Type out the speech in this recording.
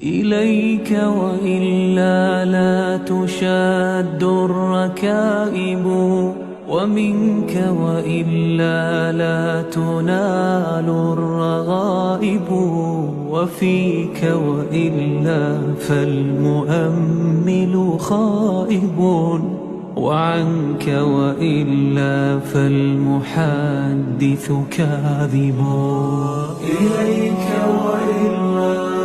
إليك وإلا لا تشاد الركائب، ومنك وإلا لا تنال الرغائب، وفيك وإلا فالمؤمل خائب، وعنك وإلا فالمحدث كاذب. إليك وإلا